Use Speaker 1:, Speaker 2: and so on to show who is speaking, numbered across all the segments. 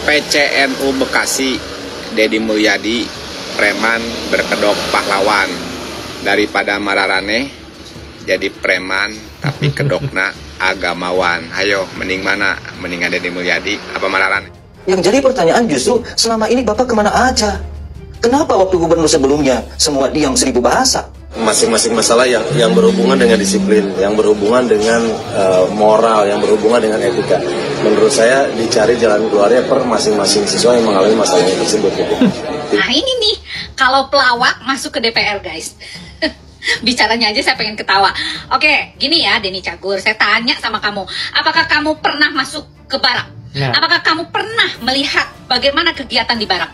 Speaker 1: PCNU Bekasi, Deddy Mulyadi, preman berkedok pahlawan. Daripada mararaneh jadi preman tapi kedokna agamawan. Hayo, mending mana? Mendingan Deddy Mulyadi apa mararaneh?
Speaker 2: Yang jadi pertanyaan justru selama ini Bapak kemana aja? Kenapa waktu gubernur sebelumnya semua diam 1000 bahasa?
Speaker 3: Masing-masing masalah yang berhubungan dengan disiplin, yang berhubungan dengan moral, yang berhubungan dengan etika. Menurut saya dicari jalan keluarnya per masing-masing siswa yang mengalami masalahnya tersebut. Gitu.
Speaker 4: Nah ini nih, kalau pelawak masuk ke DPR guys. Bicaranya aja saya pengen ketawa. Oke, gini ya Denny Cagur, saya tanya sama kamu, apakah kamu pernah masuk ke barak? Nah. Apakah kamu pernah melihat bagaimana kegiatan di barak?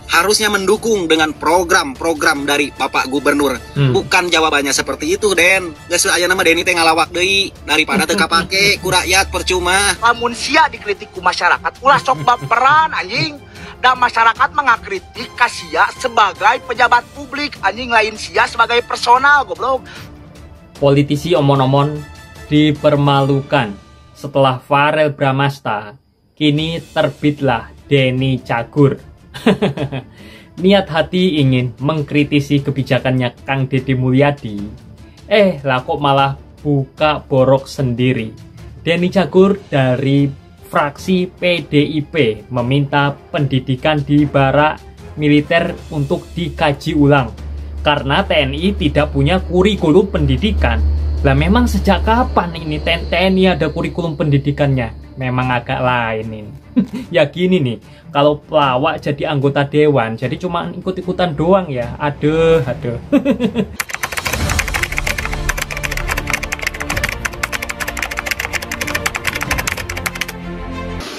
Speaker 5: Harusnya mendukung dengan program-program dari Bapak Gubernur. Bukan jawabannya seperti itu, Den. Geus aya nama Denny teh ngalawak deui daripada teu kapake ku rakyat percuma.
Speaker 6: Lamun sia dikritik ku masyarakat, ulah sok baperan anjing. Dan masyarakat mengakritik ka sia sebagai pejabat publik, anjing, lain sia sebagai personal, goblok.
Speaker 7: Politisi omon-omon dipermalukan setelah Farel Bramasta. Kini terbitlah Denny Cagur. Niat hati ingin mengkritisi kebijakannya Kang Deddy Mulyadi, lah kok malah buka borok sendiri. Denny Cagur dari fraksi PDIP meminta pendidikan di barak militer untuk dikaji ulang karena TNI tidak punya kurikulum pendidikan. Lah memang sejak kapan ini TNI ada kurikulum pendidikannya? Memang agak lain ini. Ya gini nih, kalau pelawak jadi anggota dewan, jadi cuma ikut-ikutan doang ya. Aduh.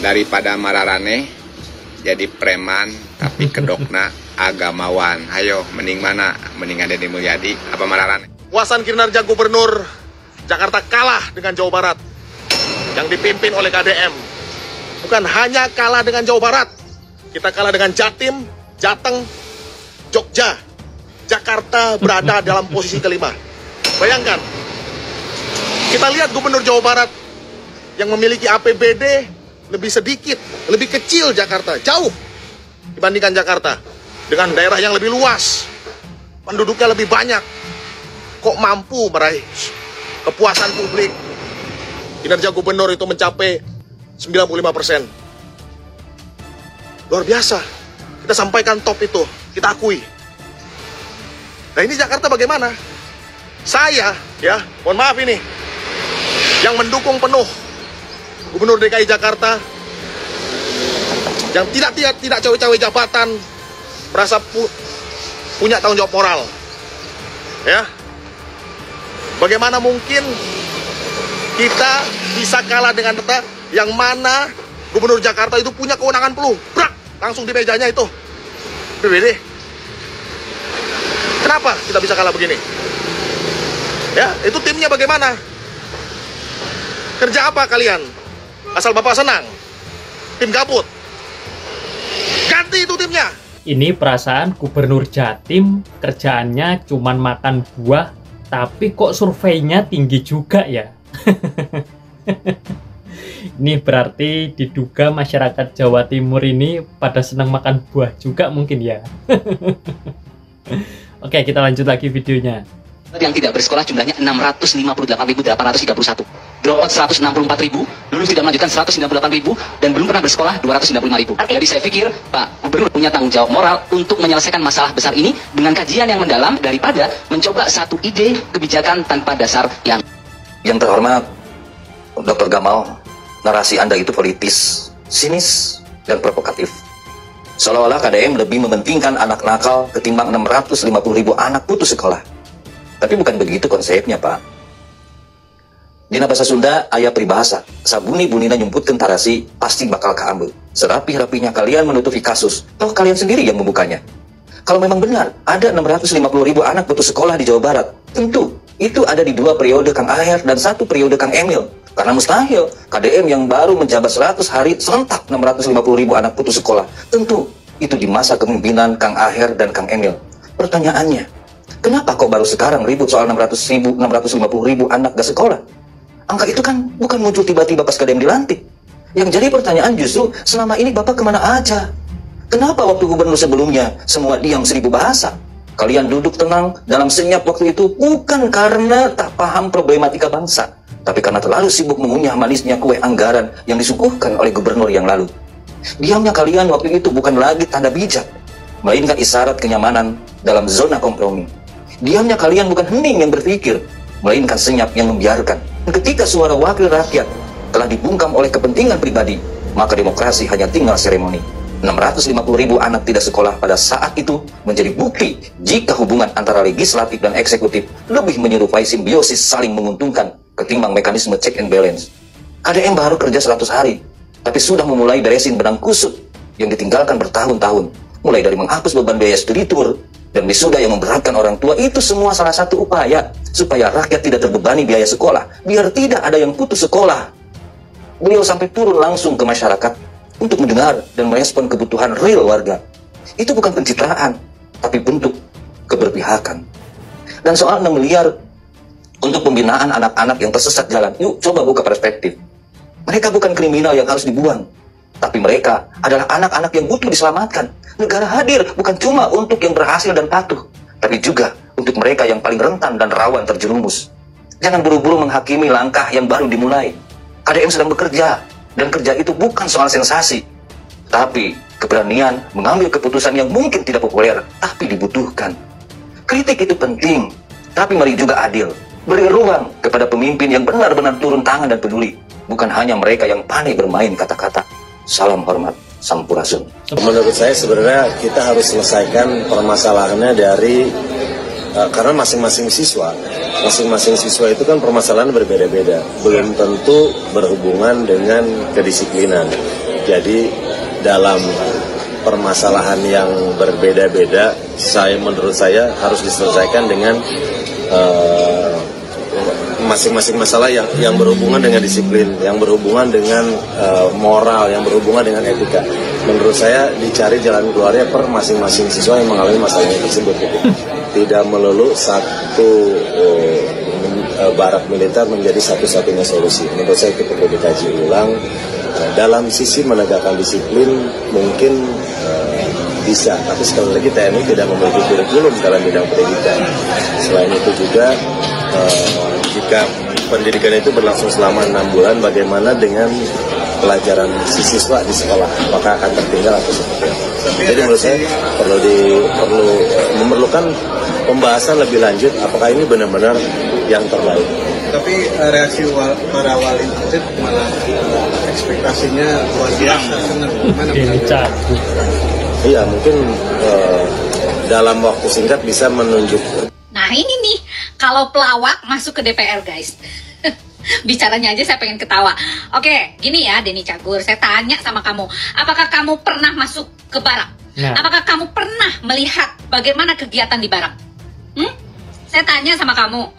Speaker 1: Daripada mararaneh jadi preman tapi kedokna agamawan. Hayo, mending mana? Mendingan Deddy Mulyadi apa mararaneh?
Speaker 3: Puasan kinerja gubernur Jakarta kalah dengan Jawa Barat yang dipimpin oleh KDM. Bukan hanya kalah dengan Jawa Barat, kita kalah dengan Jatim, Jateng, Jogja. Jakarta berada dalam posisi kelima. Bayangkan, kita lihat gubernur Jawa Barat yang memiliki APBD lebih sedikit, lebih kecil Jakarta, jauh dibandingkan Jakarta. Dengan daerah yang lebih luas, penduduknya lebih banyak, kok mampu meraih kepuasan publik. Kinerja gubernur itu mencapai 95%. Luar biasa. Kita sampaikan top itu, kita akui. Nah ini Jakarta bagaimana? Saya, ya, mohon maaf ini, yang mendukung penuh Gubernur DKI Jakarta, yang tidak cawe-cawe jabatan, merasa punya tanggung jawab moral. Ya, bagaimana mungkin kita bisa kalah dengan data yang mana Gubernur Jakarta itu punya kewenangan penuh, brak, langsung di mejanya itu PBD. Kenapa kita bisa kalah begini? Ya, itu timnya bagaimana? Kerja apa kalian? Asal Bapak senang, tim gabut. Ganti itu timnya.
Speaker 7: Ini perasaan Gubernur Jatim kerjaannya cuman makan buah, tapi kok surveinya tinggi juga ya. Ini berarti diduga masyarakat Jawa Timur ini pada senang makan buah juga mungkin ya. Oke, kita lanjut lagi videonya.
Speaker 8: Yang tidak bersekolah jumlahnya 658.831, dropout 164.000, lulus tidak melanjutkan 198.000, dan belum pernah bersekolah 295.000. Jadi saya pikir Pak Gubernur punya tanggung jawab moral untuk menyelesaikan masalah besar ini dengan kajian yang mendalam daripada mencoba satu ide kebijakan tanpa dasar yang
Speaker 2: terhormat Dr. Gamal, narasi Anda itu politis, sinis, dan provokatif. Seolah-olah KDM lebih mementingkan anak nakal ketimbang 650.000 anak putus sekolah. Tapi bukan begitu konsepnya, Pak. Dina bahasa Sunda aya peribahasa, sabuni bunina nyumputkeun tarasi pasti bakal kaambeug. Serapih-rapihnya kalian menutupi kasus, toh kalian sendiri yang membukanya. Kalau memang benar ada 650.000 anak putus sekolah di Jawa Barat, tentu itu ada di 2 periode Kang Aher dan 1 periode Kang Emil. Karena mustahil KDM yang baru menjabat 100 hari serentak 650.000 anak putus sekolah. Tentu itu di masa kepemimpinan Kang Aher dan Kang Emil. Pertanyaannya, kenapa kok baru sekarang ribut soal 650.000 anak gak sekolah? Angka itu kan bukan muncul tiba-tiba pas KDM dilantik. Yang jadi pertanyaan justru selama ini Bapak kemana aja? Kenapa waktu gubernur sebelumnya semua diam 1000 bahasa? Kalian duduk tenang dalam senyap waktu itu bukan karena tak paham problematika bangsa, tapi karena terlalu sibuk mengunyah manisnya kue anggaran yang disuguhkan oleh gubernur yang lalu. Diamnya kalian waktu itu bukan lagi tanda bijak, melainkan isyarat kenyamanan dalam zona kompromi. Diamnya kalian bukan hening yang berpikir, melainkan senyap yang membiarkan. Ketika suara wakil rakyat telah dibungkam oleh kepentingan pribadi, maka demokrasi hanya tinggal seremoni. 650.000 anak tidak sekolah pada saat itu menjadi bukti jika hubungan antara legislatif dan eksekutif lebih menyerupai simbiosis saling menguntungkan ketimbang mekanisme check and balance. KDM baru kerja 100 hari, tapi sudah memulai beresin benang kusut yang ditinggalkan bertahun-tahun. Mulai dari menghapus beban biaya studi tour dan wisuda yang memberatkan orang tua, itu semua salah satu upaya supaya rakyat tidak terbebani biaya sekolah, biar tidak ada yang putus sekolah. Beliau sampai turun langsung ke masyarakat untuk mendengar dan merespon kebutuhan real warga. Itu bukan pencitraan, tapi bentuk keberpihakan. Dan soal 6 miliar untuk pembinaan anak-anak yang tersesat jalan, yuk coba buka perspektif. Mereka bukan kriminal yang harus dibuang, tapi mereka adalah anak-anak yang butuh diselamatkan. Negara hadir bukan cuma untuk yang berhasil dan patuh, tapi juga untuk mereka yang paling rentan dan rawan terjerumus. Jangan buru-buru menghakimi langkah yang baru dimulai. KDM sedang bekerja, dan kerja itu bukan soal sensasi, tapi keberanian mengambil keputusan yang mungkin tidak populer, tapi dibutuhkan. Kritik itu penting, tapi mari juga adil. Beri ruang kepada pemimpin yang benar-benar turun tangan dan peduli, bukan hanya mereka yang pandai bermain kata-kata. Salam hormat, Sampurasun.
Speaker 9: Menurut saya sebenarnya kita harus selesaikan permasalahannya dari karena masing-masing siswa itu kan permasalahan berbeda-beda, belum tentu berhubungan dengan kedisiplinan. Jadi dalam permasalahan yang berbeda-beda, menurut saya harus diselesaikan dengan masing-masing masalah yang berhubungan dengan disiplin, yang berhubungan dengan moral, yang berhubungan dengan etika. Menurut saya dicari jalan keluarnya per masing-masing siswa yang mengalami masalah tersebut. Gitu. Tidak melulu satu barak militer menjadi satu-satunya solusi. Menurut saya itu perlu dikaji ulang. Dalam sisi menegakkan disiplin mungkin bisa, tapi sekali lagi TNI tidak memiliki kurikulum dalam bidang pendidikan. Selain itu juga jika pendidikan itu berlangsung selama 6 bulan, bagaimana dengan pelajaran siswa di sekolah, apakah akan tertinggal atau seperti apa? Jadi menurut saya perlu memerlukan pembahasan lebih lanjut, apakah ini benar-benar yang terbaik.
Speaker 10: Tapi reaksi para wali murid malah ekspektasinya luar biasa.
Speaker 9: Iya, mungkin dalam waktu singkat bisa menunjuk.
Speaker 4: Nah ini nih, kalau pelawak masuk ke DPR guys. Bicaranya aja saya pengen ketawa. Oke, gini ya Denny Cagur, saya tanya sama kamu, apakah kamu pernah masuk ke barak? Nah. Apakah kamu pernah melihat bagaimana kegiatan di barak? Saya tanya sama kamu,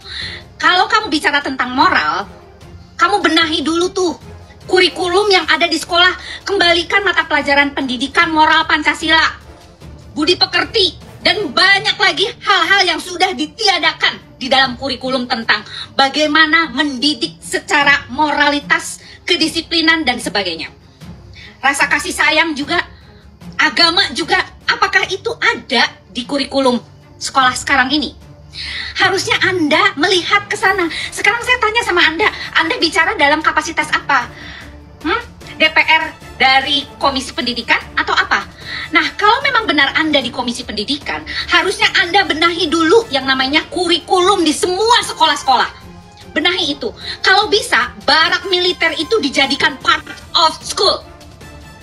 Speaker 4: kalau kamu bicara tentang moral, kamu benahi dulu tuh kurikulum yang ada di sekolah. Kembalikan mata pelajaran pendidikan moral Pancasila, budi pekerti, dan banyak lagi hal-hal yang sudah ditiadakan di dalam kurikulum tentang bagaimana mendidik secara moralitas, kedisiplinan, dan sebagainya. Rasa kasih sayang juga, agama juga, apakah itu ada di kurikulum sekolah sekarang ini? Harusnya Anda melihat ke sana. Sekarang saya tanya sama Anda bicara dalam kapasitas apa? DPR dari Komisi Pendidikan atau apa? Nah, kalau memang benar Anda di Komisi Pendidikan, harusnya Anda benahi dulu yang namanya kurikulum di semua sekolah-sekolah. Benahi itu. Kalau bisa, barak militer itu dijadikan part of school.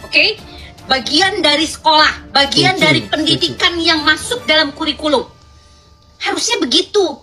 Speaker 4: Oke? Bagian dari sekolah, bagian dari pendidikan yang masuk dalam kurikulum. Harusnya begitu.